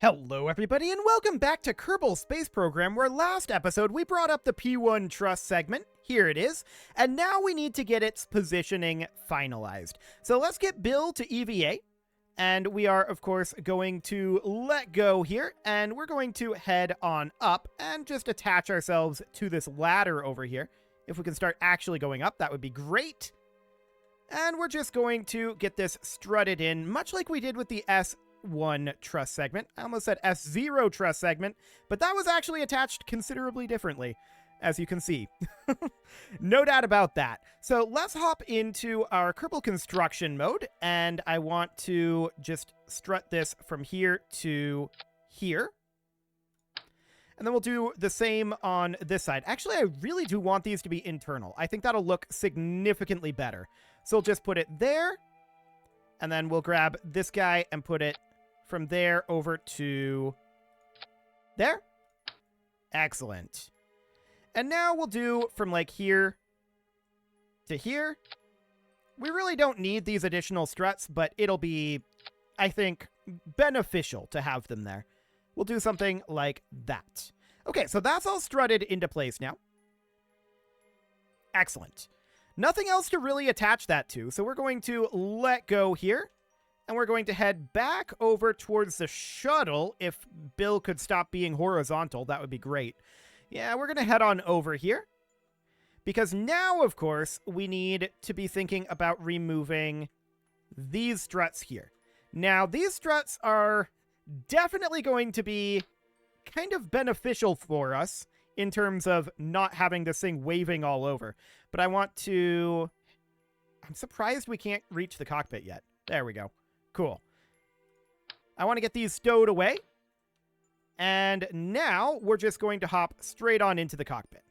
Hello everybody and welcome back to Kerbal Space Program, where last episode we brought up the P1 Trust segment. Here it is, and now we need to get its positioning finalized. So let's get Bill to EVA, and we are of course going to let go here, and we're going to head on up and just attach ourselves to this ladder over here. If we can start actually going up, that would be great. And we're just going to get this strutted in, much like we did with the S1 truss segment. I almost said S0 truss segment, but that was actually attached considerably differently, as you can see. No doubt about that. So let's hop into our Kerbal construction mode, and I want to just strut this from here to here. And then we'll do the same on this side. Actually, I really do want these to be internal. I think that'll look significantly better. So we'll just put it there, and then we'll grab this guy and put it from there over to there. Excellent. And now we'll do from like here to here. We really don't need these additional struts, but it'll be, I think, beneficial to have them there. We'll do something like that. Okay, so that's all strutted into place now. Excellent. Nothing else to really attach that to, so we're going to let go here. And we're going to head back over towards the shuttle. If Bill could stop being horizontal, that would be great. Yeah, we're going to head on over here. Because now, of course, we need to be thinking about removing these struts here. Now, these struts are definitely going to be kind of beneficial for us in terms of not having this thing waving all over. But I want to... I'm surprised we can't reach the cockpit yet. There we go. Cool. I want to get these stowed away. And now we're just going to hop straight on into the cockpit.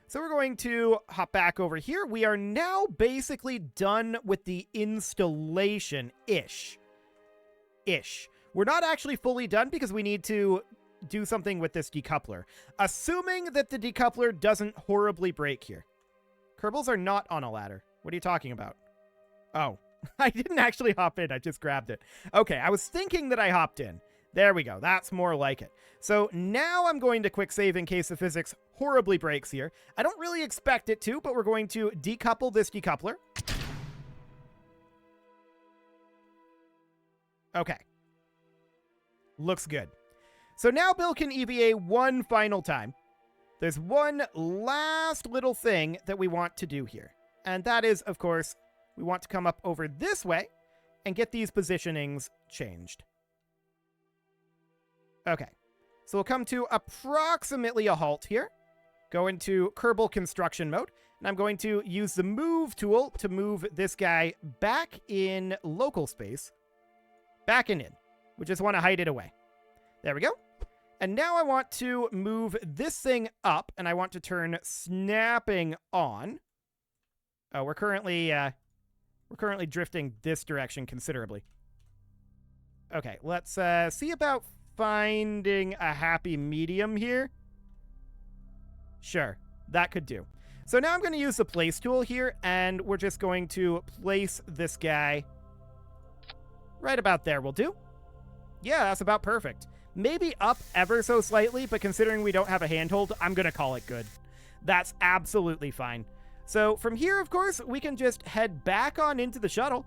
So we're going to hop back over here. We are now basically done with the installation-ish. We're not actually fully done because we need to do something with this decoupler. Assuming that the decoupler doesn't horribly break here. Kerbals are not on a ladder. What are you talking about? Oh. I didn't actually hop in, I just grabbed it. Okay, I was thinking that I hopped in. There we go, that's more like it. So now I'm going to quick save in case the physics horribly breaks here. I don't really expect it to, but we're going to decouple this decoupler. Okay. Looks good. So now Bill can EVA one final time. There's one last little thing that we want to do here. And that is, of course, we want to come up over this way and get these positionings changed. Okay, so we'll come to approximately a halt here. Go into Kerbal construction mode, and I'm going to use the move tool to move this guy back in local space. Back and in. We just want to hide it away. There we go. And now I want to move this thing up, and I want to turn snapping on. Oh, we're currently drifting this direction considerably. Okay, let's see about finding a happy medium here. Sure, that could do. So now I'm going to use the place tool here, and we're just going to place this guy right about there will do. Yeah, that's about perfect. Maybe up ever so slightly, but considering we don't have a handhold, I'm going to call it good. That's absolutely fine. So from here, of course, we can just head back on into the shuttle.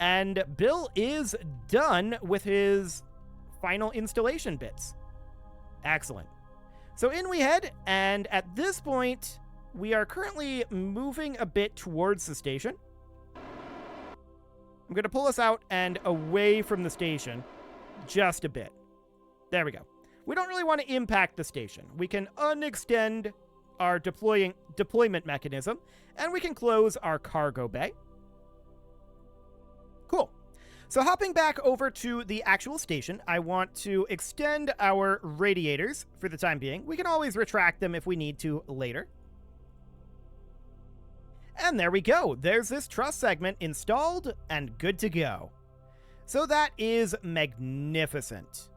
And Bill is done with his final installation bits. Excellent. So in we head, and at this point, we are currently moving a bit towards the station. I'm going to pull us out and away from the station just a bit. There we go. We don't really want to impact the station. We can unextend our deployment mechanism, and we can close our cargo bay. Cool. So hopping back over to the actual station, I want to extend our radiators for the time being. We can always retract them if we need to later. And there we go. There's this truss segment installed and good to go. So that is magnificent.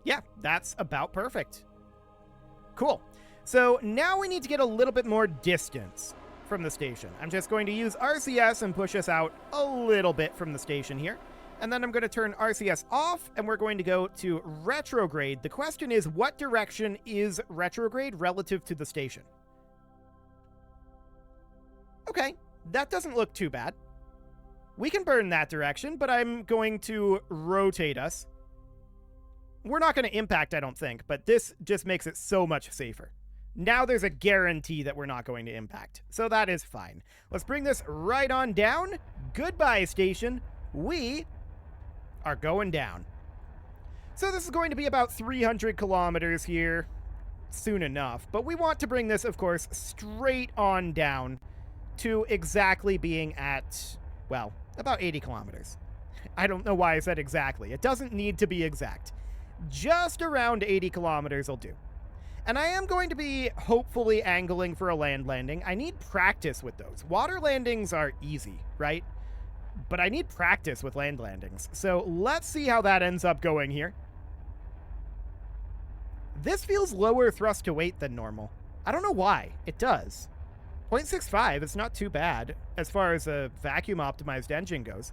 Yeah, that's about perfect. Cool. So now we need to get a little bit more distance from the station. I'm just going to use RCS and push us out a little bit from the station here. And then I'm going to turn RCS off, and we're going to go to retrograde. The question is, what direction is retrograde relative to the station? Okay, that doesn't look too bad. We can burn that direction, but I'm going to rotate us. We're not going to impact, I don't think, but this just makes it so much safer. Now there's a guarantee that we're not going to impact, so that is fine. Let's bring this right on down. Goodbye, station. We are going down. So this is going to be about 300 kilometers here soon enough, but we want to bring this, of course, straight on down to exactly being at, well, about 80 kilometers. I don't know why I said exactly. It doesn't need to be exact. Just around 80 kilometers will do. And I am going to be hopefully angling for a land landing. I need practice with those. Water landings are easy, right? But I need practice with land landings. So let's see how that ends up going here. This feels lower thrust to weight than normal. I don't know why. It does. 0.65 is not too bad as far as a vacuum optimized engine goes.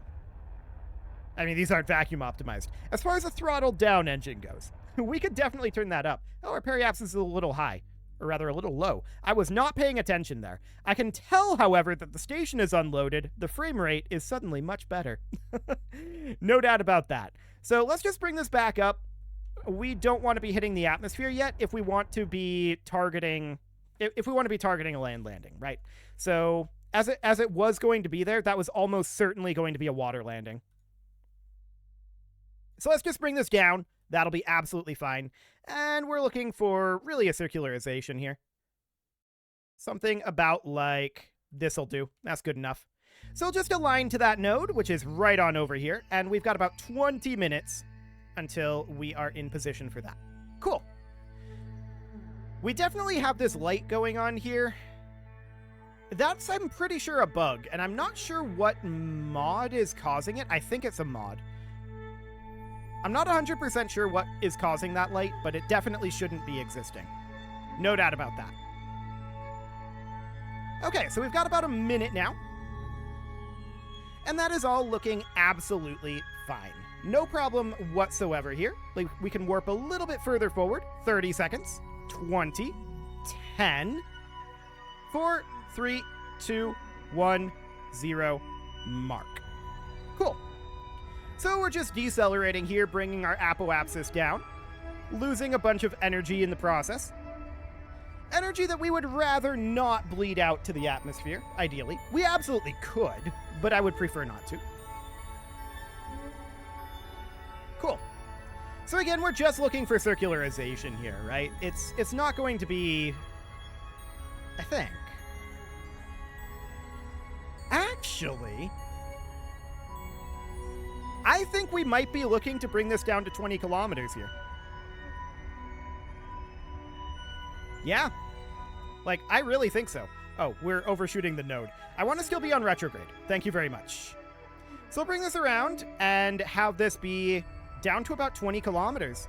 I mean, these aren't vacuum optimized. As far as a throttled down engine goes, we could definitely turn that up. Oh, our periapsis is a little high, or rather a little low. I was not paying attention there. I can tell, however, that the station is unloaded. The frame rate is suddenly much better. No doubt about that. So let's just bring this back up. We don't want to be hitting the atmosphere yet if we want to be targeting a land landing, right? So as it was going to be there, that was almost certainly going to be a water landing. So let's just bring this down. That'll be absolutely fine. And we're looking for really a circularization here. Something about like this'll do. That's good enough. So just align to that node, which is right on over here. And we've got about 20 minutes until we are in position for that. Cool. We definitely have this light going on here. That's, I'm pretty sure, a bug. And I'm not sure what mod is causing it. I think it's a mod. I'm not 100% sure what is causing that light, but it definitely shouldn't be existing. No doubt about that. Okay, so we've got about a minute now. And that is all looking absolutely fine. No problem whatsoever here. Like, we can warp a little bit further forward. 30 seconds. 20. 10. 4, 3, 2, 1, 0. Mark. Cool. So we're just decelerating here, bringing our apoapsis down, losing a bunch of energy in the process. Energy that we would rather not bleed out to the atmosphere, ideally. We absolutely could, but I would prefer not to. Cool. So again, we're just looking for circularization here, right? It's not going to be, I think. Actually, I think we might be looking to bring this down to 20 kilometers here. Yeah. Like, I really think so. Oh, we're overshooting the node. I want to still be on retrograde. Thank you very much. So we'll bring this around and have this be down to about 20 kilometers.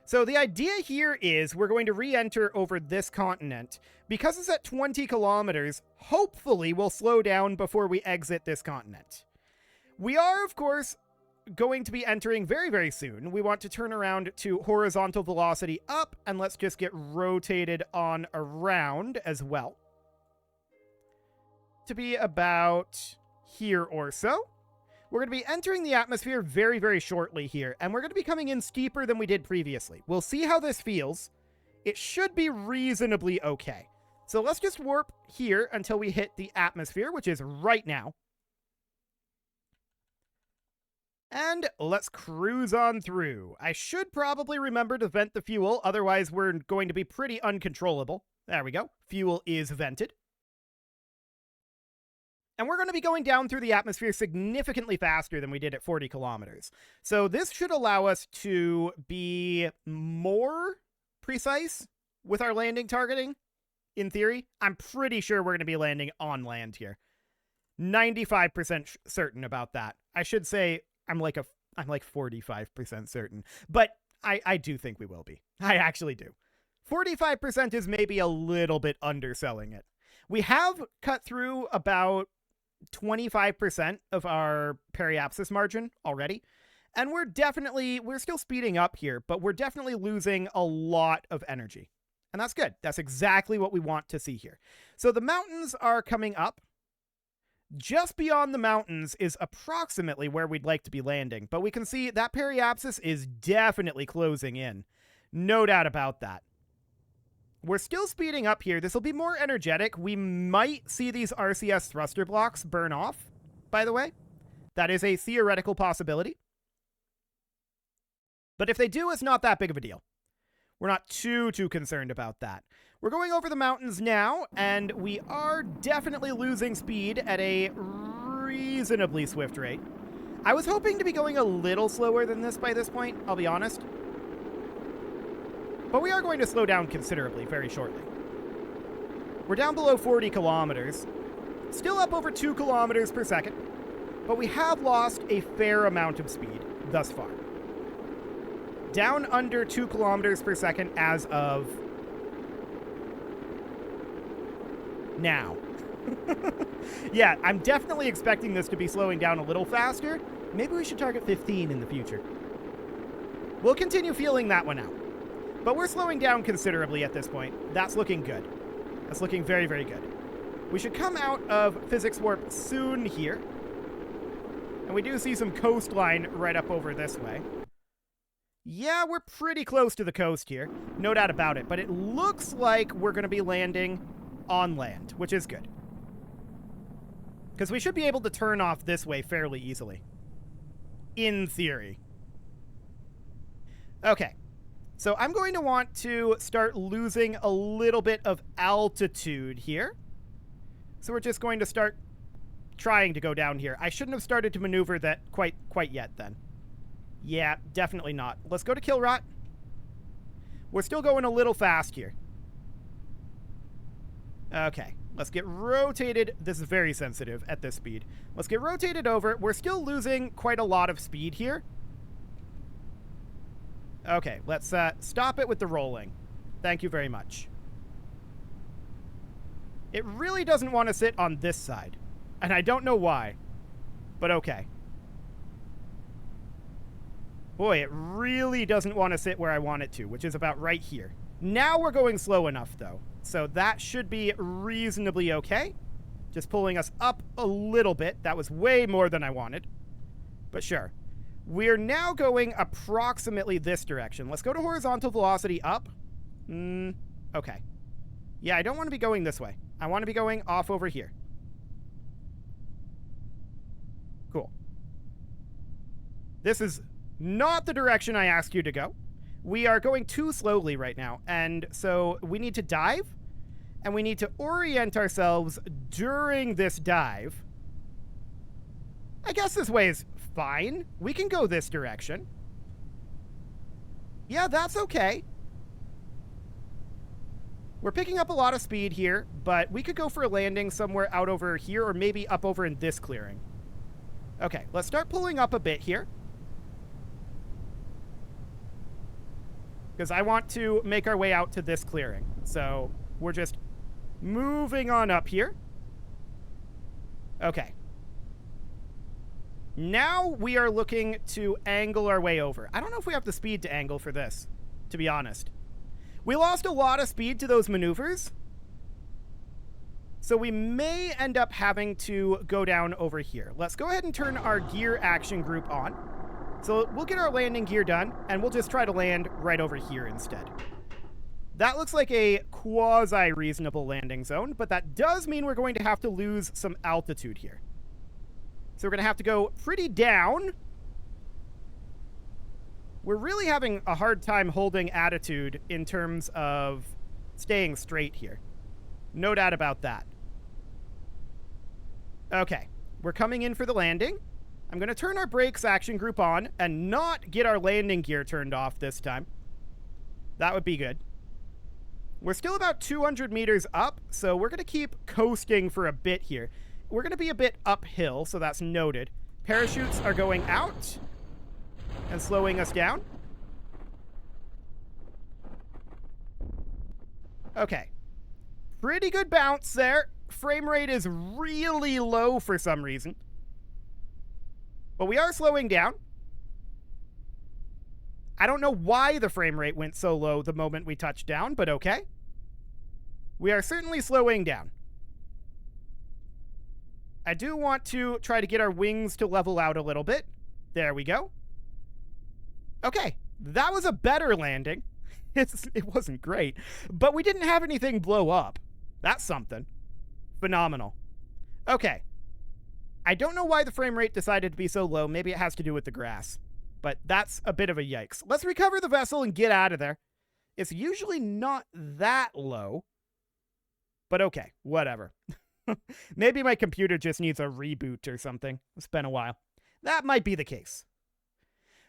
So the idea here is we're going to re-enter over this continent. Because it's at 20 kilometers, hopefully we'll slow down before we exit this continent. We are, of course, going to be entering very, very soon. We want to turn around to horizontal velocity up, and let's just get rotated on around as well. To be about here or so. We're going to be entering the atmosphere very, very shortly here, and we're going to be coming in steeper than we did previously. We'll see how this feels. It should be reasonably okay. So let's just warp here until we hit the atmosphere, which is right now. And let's cruise on through. I should probably remember to vent the fuel, otherwise we're going to be pretty uncontrollable. There we go. Fuel is vented. And we're going to be going down through the atmosphere significantly faster than we did at 40 kilometers. So this should allow us to be more precise with our landing targeting, in theory. I'm pretty sure we're going to be landing on land here. 95% certain about that. I should say I'm like 45% certain. But I do think we will be. I actually do. 45% is maybe a little bit underselling it. We have cut through about 25% of our periapsis margin already. And we're still speeding up here, but we're definitely losing a lot of energy. And that's good. That's exactly what we want to see here. So the mountains are coming up. Just beyond the mountains is approximately where we'd like to be landing, but we can see that periapsis is definitely closing in. No doubt about that. We're still speeding up here. This will be more energetic. We might see these RCS thruster blocks burn off, by the way. That is a theoretical possibility. But if they do, it's not that big of a deal. We're not too concerned about that. We're going over the mountains now, and we are definitely losing speed at a reasonably swift rate. I was hoping to be going a little slower than this by this point, I'll be honest. But we are going to slow down considerably very shortly. We're down below 40 kilometers. Still up over 2 kilometers per second. But we have lost a fair amount of speed thus far. Down under 2 kilometers per second as of now. Yeah, I'm definitely expecting this to be slowing down a little faster. Maybe we should target 15 in the future. We'll continue feeling that one out. But we're slowing down considerably at this point. That's looking good. That's looking very, very good. We should come out of physics warp soon here. And we do see some coastline right up over this way. Yeah, we're pretty close to the coast here. No doubt about it. But it looks like we're going to be landing on land, which is good. Because we should be able to turn off this way fairly easily. In theory. Okay. So I'm going to want to start losing a little bit of altitude here. So we're just going to start trying to go down here. I shouldn't have started to maneuver that quite yet then. Yeah, definitely not. Let's go to Kilrot. We're still going a little fast here. Okay, let's get rotated. This is very sensitive at this speed. Let's get rotated over. We're still losing quite a lot of speed here. Okay, let's stop it with the rolling. Thank you very much. It really doesn't want to sit on this side. And I don't know why. But okay. Boy, it really doesn't want to sit where I want it to, which is about right here. Now we're going slow enough, though. So that should be reasonably okay. Just pulling us up a little bit. That was way more than I wanted. But sure. We're now going approximately this direction. Let's go to horizontal velocity up. Okay. Yeah, I don't want to be going this way. I want to be going off over here. Cool. This is not the direction I asked you to go. We are going too slowly right now, and so we need to dive, and we need to orient ourselves during this dive. I guess this way is fine. We can go this direction. Yeah, that's okay. We're picking up a lot of speed here, but we could go for a landing somewhere out over here or maybe up over in this clearing. Okay, let's start pulling up a bit here. Because I want to make our way out to this clearing. So we're just moving on up here. Okay. Now we are looking to angle our way over. I don't know if we have the speed to angle for this, to be honest. We lost a lot of speed to those maneuvers. So we may end up having to go down over here. Let's go ahead and turn our gear action group on. So we'll get our landing gear done, and we'll just try to land right over here instead. That looks like a quasi-reasonable landing zone, but that does mean we're going to have to lose some altitude here. So we're going to have to go pretty down. We're really having a hard time holding attitude in terms of staying straight here. No doubt about that. Okay, we're coming in for the landing. I'm going to turn our brakes action group on and not get our landing gear turned off this time. That would be good. We're still about 200 meters up, so we're going to keep coasting for a bit here. We're going to be a bit uphill, so that's noted. Parachutes are going out and slowing us down. Okay. Pretty good bounce there. frame rate is really low for some reason. But we are slowing down. I don't know why the frame rate went so low the moment we touched down, but okay. We are certainly slowing down. I do want to try to get our wings to level out a little bit. There we go. Okay, that was a better landing. It wasn't great, but we didn't have anything blow up. That's something. Phenomenal. Okay. I don't know why the frame rate decided to be so low. Maybe it has to do with the grass. But that's a bit of a yikes. Let's recover the vessel and get out of there. It's usually not that low. But okay, whatever. Maybe my computer just needs a reboot or something. It's been a while. That might be the case.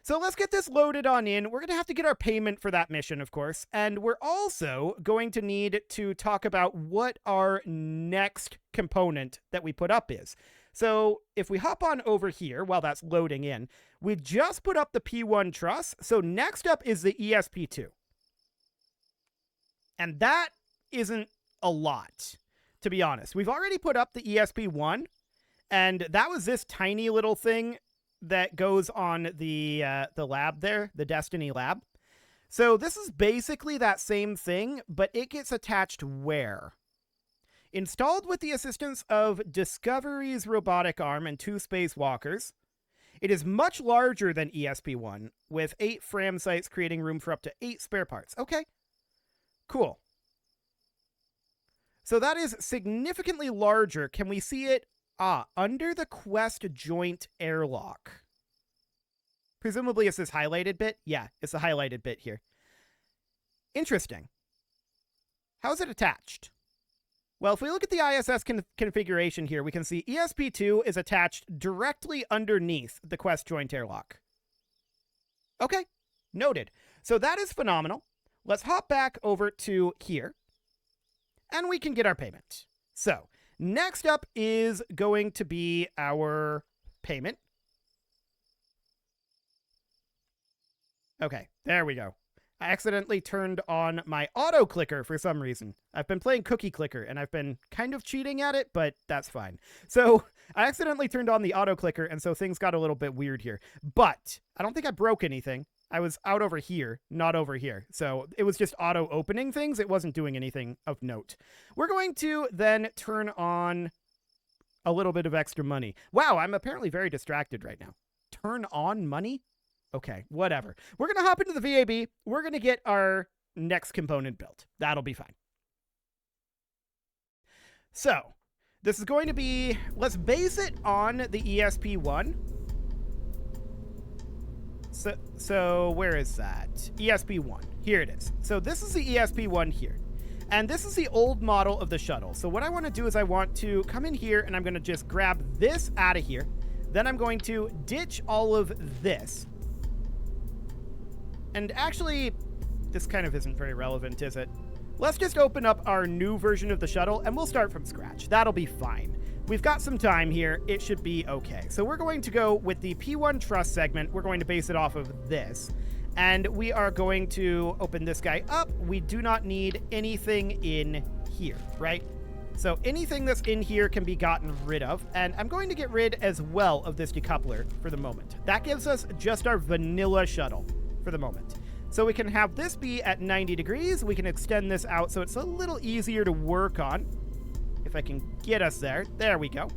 So let's get this loaded on in. We're going to have to get our payment for that mission, of course. And we're also going to need to talk about what our next component that we put up is. So if we hop on over here while that's loading in, we just put up the P1 truss. So next up is the ESP2. And that isn't a lot, to be honest. We've already put up the ESP1, and that was this tiny little thing that goes on the lab there, the Destiny lab. So this is basically that same thing, but it gets attached where? Installed with the assistance of Discovery's robotic arm and 2 spacewalkers. It is much larger than ESP-1, with 8 FRAM sites creating room for up to 8 spare parts. Okay, cool. So that is significantly larger. Can we see it? Under the Quest joint airlock. Presumably it's this highlighted bit? Yeah, it's the highlighted bit here. Interesting. How is it attached? Well, if we look at the ISS configuration here, we can see ESP2 is attached directly underneath the Quest joint airlock. Okay, noted. So that is phenomenal. Let's hop back over to here, and we can get our payment. So next up is going to be our payment. Okay, there we go. I accidentally turned on my auto clicker for some reason. I've been playing cookie clicker and I've been kind of cheating at it, but that's fine. So I accidentally turned on the auto clicker, and so things got a little bit weird here. But I don't think I broke anything. I was out over here, not over here. So it was just auto opening things. It wasn't doing anything of note. We're going to then turn on a little bit of extra money. Wow, I'm apparently very distracted right now. Turn on money? Okay, whatever. We're going to hop into the VAB. We're going to get our next component built. That'll be fine. So this is going to be, let's base it on the ESP1. So where is that? ESP1. Here it is. So this is the ESP1 here. And this is the old model of the shuttle. So what I want to do is I want to come in here and I'm going to just grab this out of here. Then I'm going to ditch all of this. And actually, this kind of isn't very relevant, is it? Let's just open up our new version of the shuttle and we'll start from scratch. That'll be fine. We've got some time here. It should be okay. So we're going to go with the P1 truss segment. We're going to base it off of this. And we are going to open this guy up. We do not need anything in here, right? So anything that's in here can be gotten rid of. And I'm going to get rid as well of this decoupler for the moment. That gives us just our vanilla shuttle for the moment. So we can have this be at 90 degrees. We can extend this out so it's a little easier to work on. If I can get us there. There we go.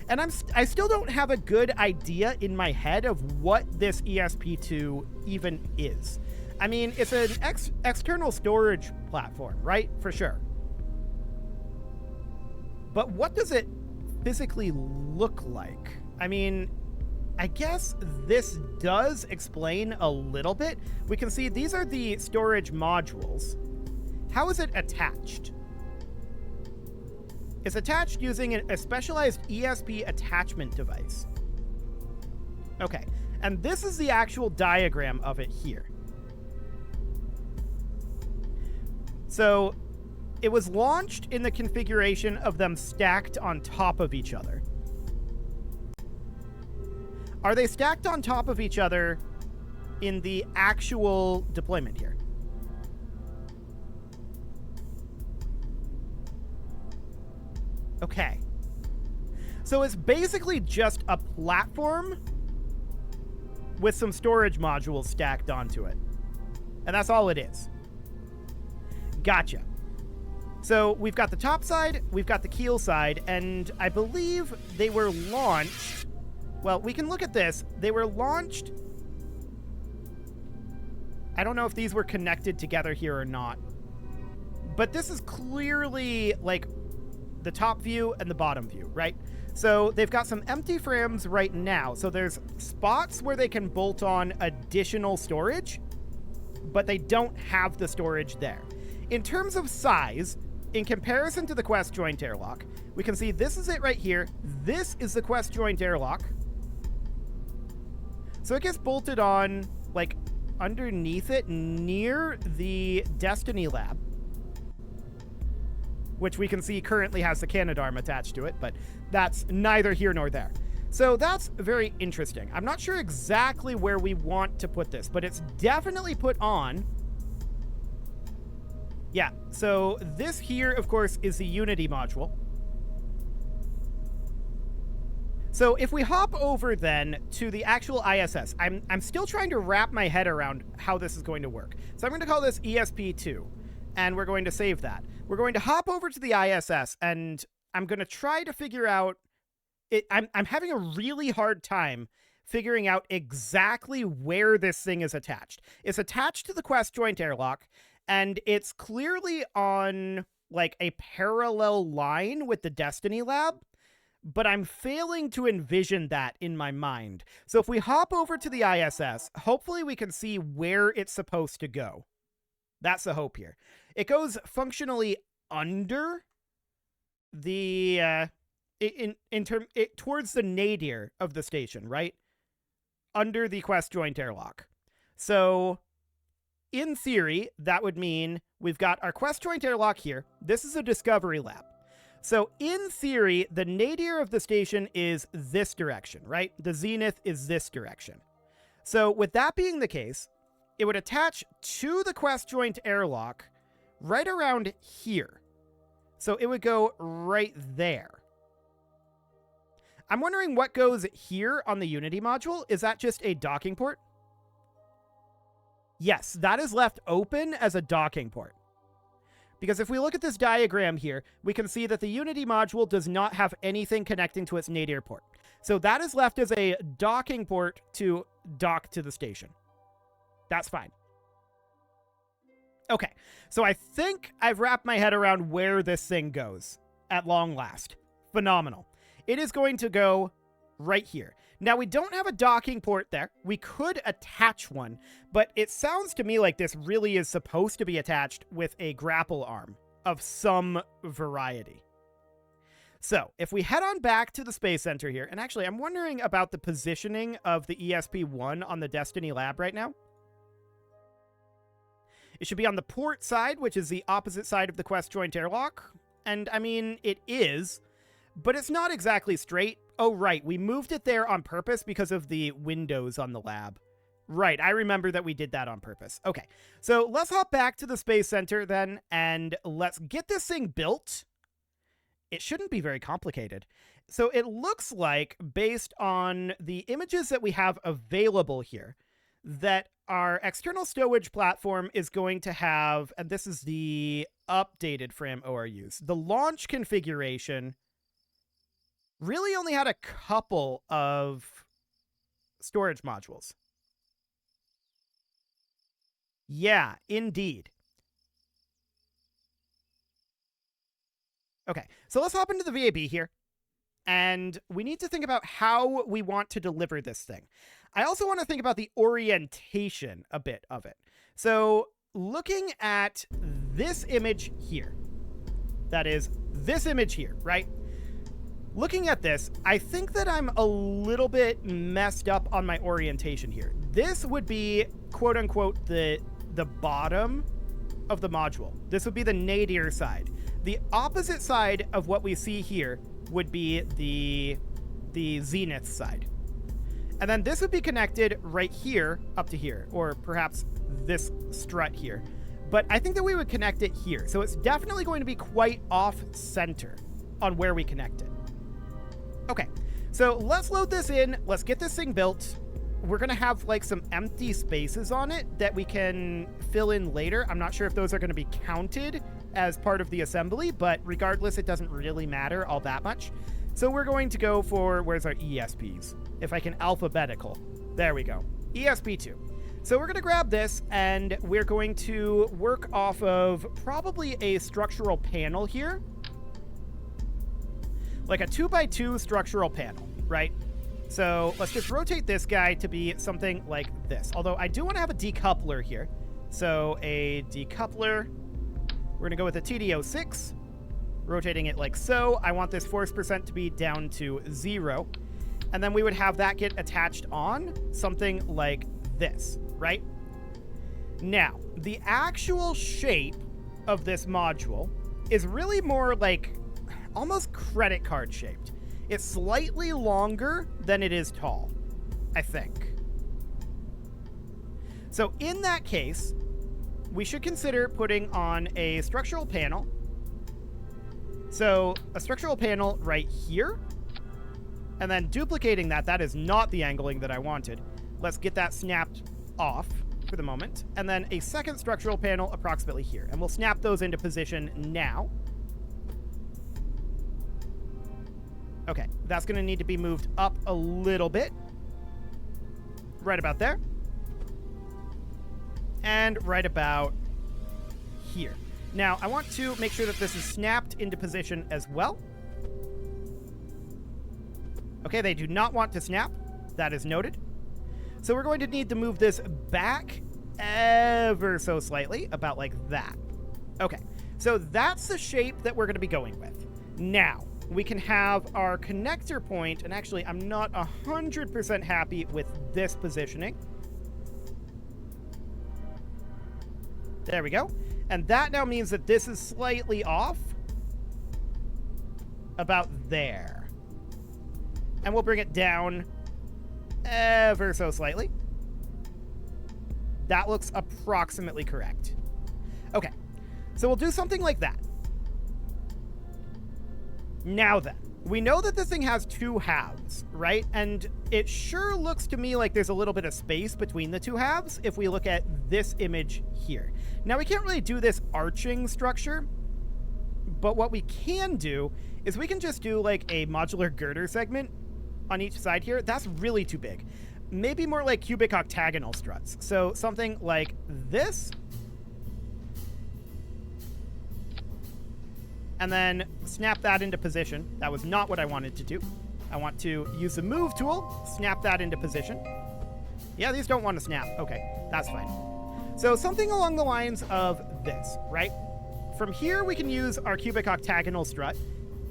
And I still don't have a good idea in my head of what this ESP2 even is. I mean, it's an external storage platform, right? For sure. But what does it physically look like? I mean, I guess this does explain a little bit. We can see these are the storage modules. How is it attached? It's attached using a specialized ESP attachment device. Okay, and this is the actual diagram of it here. So it was launched in the configuration of them stacked on top of each other. Are they stacked on top of each other in the actual deployment here? Okay. So it's basically just a platform with some storage modules stacked onto it. And that's all it is. Gotcha. So we've got the top side, we've got the keel side, and I believe they were launched. Well, we can look at this. They were launched. I don't know if these were connected together here or not. But this is clearly like the top view and the bottom view, right? So they've got some empty frames right now. So there's spots where they can bolt on additional storage, but they don't have the storage there. In terms of size, in comparison to the Quest joint airlock, we can see this is it right here. This is the Quest joint airlock. So it gets bolted on like underneath it near the Destiny lab, which we can see currently has the Canadarm attached to it, but that's neither here nor there. So that's very interesting. I'm not sure exactly where we want to put this, but it's definitely put on. Yeah, so this here, of course, is the Unity module. So if we hop over then to the actual ISS, I'm still trying to wrap my head around how this is going to work. So I'm going to call this ESP2, and we're going to save that. We're going to hop over to the ISS, and I'm going to try to figure out it. I'm having a really hard time figuring out exactly where this thing is attached. It's attached to the Quest joint airlock, and it's clearly on like a parallel line with the Destiny lab, but I'm failing to envision that in my mind. So if we hop over to the ISS, hopefully we can see where it's supposed to go. That's the hope here. It goes functionally under the towards the nadir of the station, right? Under the Quest joint airlock. So in theory, that would mean we've got our Quest joint airlock here. This is a discovery lab. So in theory, the nadir of the station is this direction, right? The zenith is this direction. So with that being the case, it would attach to the Quest joint airlock right around here. So it would go right there. I'm wondering what goes here on the Unity module. Is that just a docking port? Yes, that is left open as a docking port. Because if we look at this diagram here, we can see that the Unity module does not have anything connecting to its nadir port. So that is left as a docking port to dock to the station. That's fine. Okay, so I think I've wrapped my head around where this thing goes at long last. Phenomenal. It is going to go right here. Now, we don't have a docking port there. We could attach one, but it sounds to me like this really is supposed to be attached with a grapple arm of some variety. So, if we head on back to the Space Center here, and actually, I'm wondering about the positioning of the ESP-1 on the Destiny lab right now. It should be on the port side, which is the opposite side of the Quest joint airlock. And, I mean, it is, but it's not exactly straight. Oh, right. We moved it there on purpose because of the windows on the lab. Right. I remember that we did that on purpose. Okay. So let's hop back to the Space Center then, and let's get this thing built. It shouldn't be very complicated. So it looks like, based on the images that we have available here, that our external stowage platform is going to have, and this is the updated FRAM ORUs, the launch configuration really only had a couple of storage modules. Yeah, indeed. Okay, so let's hop into the VAB here. And we need to think about how we want to deliver this thing. I also want to think about the orientation a bit of it. So looking at this image here, that is this image here, right? Looking at this, I think that I'm a little bit messed up on my orientation here. This would be, quote unquote, the bottom of the module. This would be the nadir side. The opposite side of what we see here would be the zenith side. And then this would be connected right here up to here, or perhaps this strut here. But I think that we would connect it here. So it's definitely going to be quite off center. on where we connect it. Okay, so let's load this in. Let's get this thing built. We're going to have like some empty spaces on it that we can fill in later. I'm not sure if those are going to be counted as part of the assembly, but regardless, it doesn't really matter all that much. So we're going to go for, where's our ESPs? If I can alphabetical. There we go. ESP2. So we're going to grab this, and we're going to work off of probably a structural panel here. Like a 2x2 structural panel, right? So let's just rotate this guy to be something like this. Although I do want to have a decoupler here. So a decoupler, we're going to go with a TD06, rotating it like so. I want this force percent to be down to 0. And then we would have that get attached on something like this, right? Now, the actual shape of this module is really more like almost credit card shaped. It's slightly longer than it is tall, I think. So in that case, we should consider putting on a structural panel. So a structural panel right here, and then duplicating that. That is not the angling that I wanted. Let's get that snapped off for the moment. And then a second structural panel approximately here. And we'll snap those into position now. Okay, that's going to need to be moved up a little bit. Right about there. And right about here. Now, I want to make sure that this is snapped into position as well. Okay, they do not want to snap. That is noted. So we're going to need to move this back ever so slightly, about like that. Okay, so that's the shape that we're going to be going with. Now, we can have our connector point, and actually I'm not 100% happy with this positioning. There we go. And that now means that this is slightly off. About there. And we'll bring it down ever so slightly. That looks approximately correct. Okay, so we'll do something like that. Now then, we know that this thing has two halves, right? And it sure looks to me like there's a little bit of space between the two halves if we look at this image here. Now, we can't really do this arching structure, but what we can do is we can just do like a modular girder segment on each side here. That's really too big. Maybe more like cubic octagonal struts. So something like this. And then snap that into position. That was not what I wanted to do. I want to use the move tool, snap that into position. Yeah, these don't want to snap. Okay, that's fine. So something along the lines of this, right? From here, we can use our cubic octagonal strut,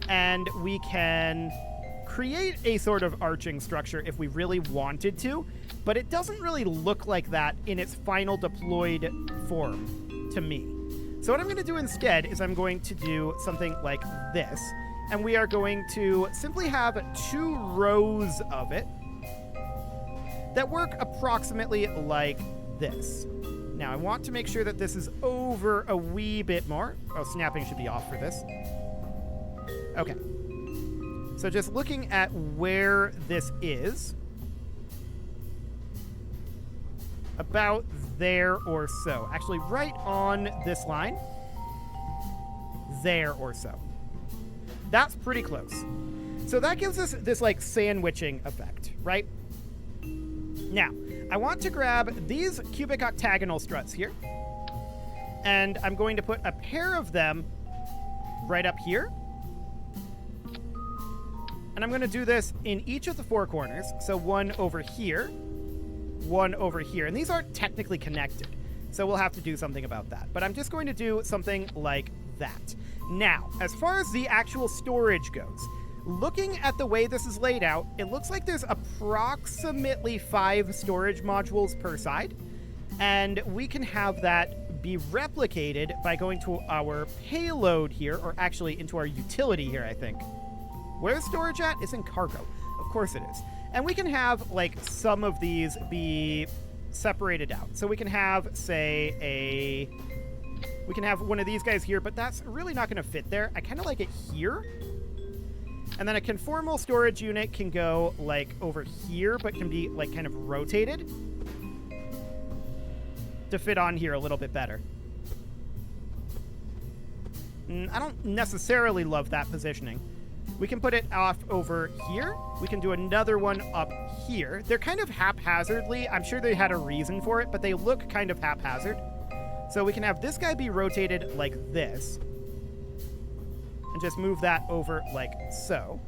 and we can create a sort of arching structure if we really wanted to, but it doesn't really look like that in its final deployed form to me. So what I'm going to do instead is I'm going to do something like this, and we are going to simply have 2 rows of it that work approximately like this. Now, I want to make sure that this is over a wee bit more. Oh, snapping should be off for this. Okay. So just looking at where this is, about there or so. Actually, right on this line, there or so. That's pretty close. So that gives us this like sandwiching effect, right? Now, I want to grab these cubic octagonal struts here, and I'm going to put a pair of them right up here. And I'm going to do this in each of the 4 corners. So one over here, one over here. And these aren't technically connected, so we'll have to do something about that. But I'm just going to do something like that. Now, as far as the actual storage goes, looking at the way this is laid out, it looks like there's approximately 5 storage modules per side. And we can have that be replicated by going to our payload here, or actually into our utility here, I think. Where's storage at? It's in cargo. Of course it is. And we can have, like, some of these be separated out. So we can have, say, we can have one of these guys here, but that's really not going to fit there. I kind of like it here. And then a conformal storage unit can go, like, over here, but can be, like, kind of rotated to fit on here a little bit better. I don't necessarily love that positioning. We can put it off over here. We can do another one up here. They're kind of haphazardly. I'm sure they had a reason for it, but they look kind of haphazard. So we can have this guy be rotated like this. And just move that over like so.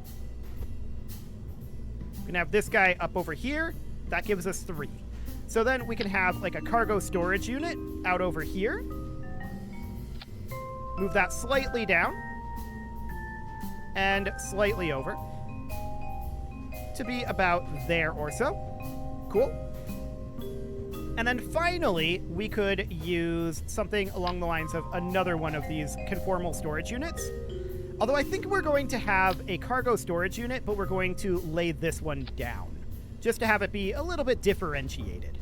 We can have this guy up over here. That gives us 3. So then we can have like a cargo storage unit out over here. Move that slightly down. And slightly over. To be about there or so. Cool. And then finally, we could use something along the lines of another one of these conformal storage units. Although I think we're going to have a cargo storage unit, but we're going to lay this one down. Just to have it be a little bit differentiated.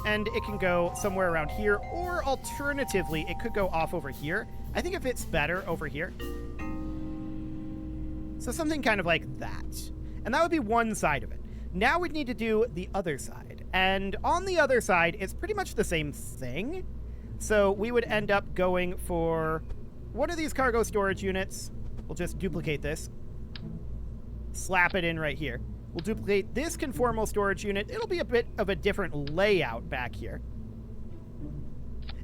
And it can go somewhere around here, or alternatively, it could go off over here. I think it fits better over here. So something kind of like that. And that would be one side of it. Now we'd need to do the other side. And on the other side, it's pretty much the same thing. So we would end up going for one of these cargo storage units. We'll just duplicate this. Slap it in right here. We'll duplicate this conformal storage unit. It'll be a bit of a different layout back here.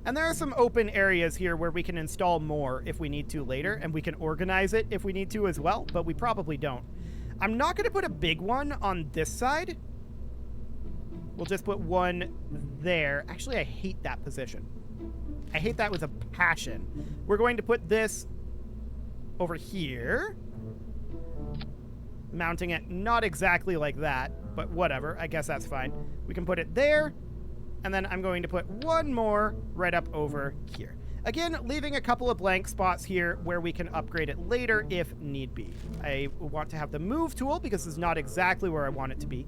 And there are some open areas here where we can install more if we need to later, and we can organize it if we need to as well, but we probably don't. I'm not going to put a big one on this side. We'll just put one there. Actually, I hate that position. I hate that with a passion. We're going to put this over here. Mounting it not exactly like that, but whatever. I guess that's fine. We can put it there. And then I'm going to put one more right up over here. Again, leaving a couple of blank spots here where we can upgrade it later if need be. I want to have the move tool because it's not exactly where I want it to be.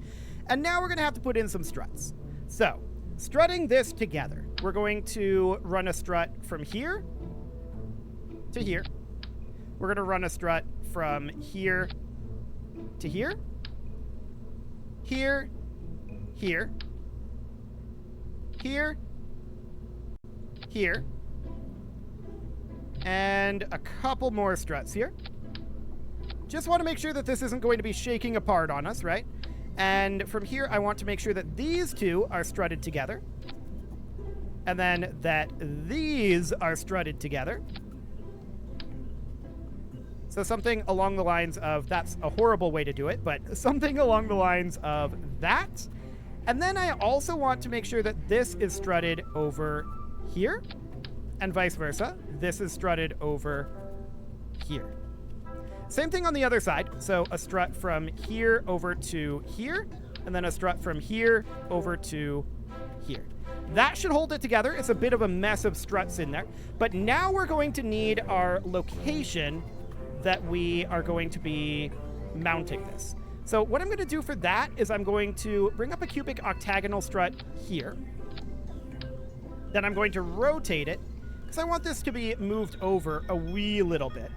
And now we're going to have to put in some struts. So, strutting this together, we're going to run a strut from here to here. We're going to run a strut from here to here. Here. Here. Here. Here. And a couple more struts here. Just want to make sure that this isn't going to be shaking apart on us, right? And from here, I want to make sure that these two are strutted together. And then that these are strutted together. So something along the lines of, that's a horrible way to do it, but something along the lines of that. And then I also want to make sure that this is strutted over here. And vice versa. This is strutted over here. Same thing on the other side. So a strut from here over to here, and then a strut from here over to here. That should hold it together. It's a bit of a mess of struts in there. But now we're going to need our location that we are going to be mounting this. So what I'm going to do for that is I'm going to bring up a cubic octagonal strut here. Then I'm going to rotate it, because I want this to be moved over a wee little bit.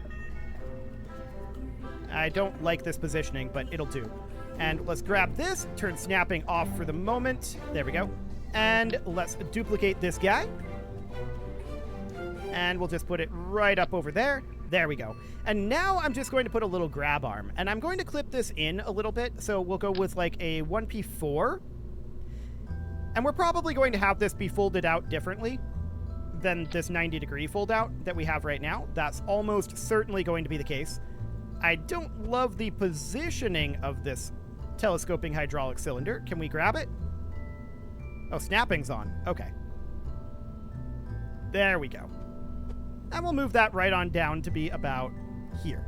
I don't like this positioning, but it'll do. And let's grab this, turn snapping off for the moment. There we go. And let's duplicate this guy. And we'll just put it right up over there. There we go. And now I'm just going to put a little grab arm. And I'm going to clip this in a little bit. So we'll go with like a 1p4. And we're probably going to have this be folded out differently than this 90-degree fold out that we have right now. That's almost certainly going to be the case. I don't love the positioning of this telescoping hydraulic cylinder. Can we grab it? Oh, snapping's on. Okay. There we go. And we'll move that right on down to be about here.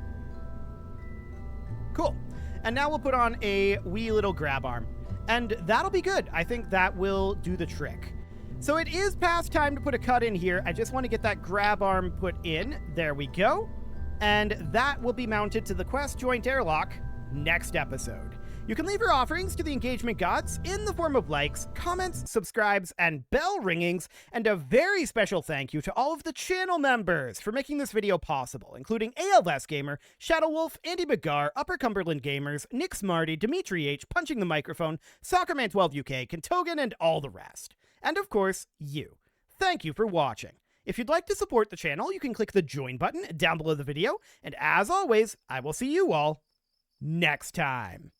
Cool. And now we'll put on a wee little grab arm. And that'll be good. I think that will do the trick. So it is past time to put a cut in here. I just want to get that grab arm put in. There we go. And that will be mounted to the Quest joint airlock next episode. You can leave your offerings to the engagement gods in the form of likes, comments, subscribes, and bell ringings, and a very special thank you to all of the channel members for making this video possible, including ALS Gamer, Shadow Wolf, Andy McGar, Upper Cumberland Gamers, Nick Smarty, Dimitri H, Punching the Microphone, Soccerman12 UK, Kentogan, and all the rest. And of course, you. Thank you for watching. If you'd like to support the channel, you can click the join button down below the video, and as always, I will see you all next time.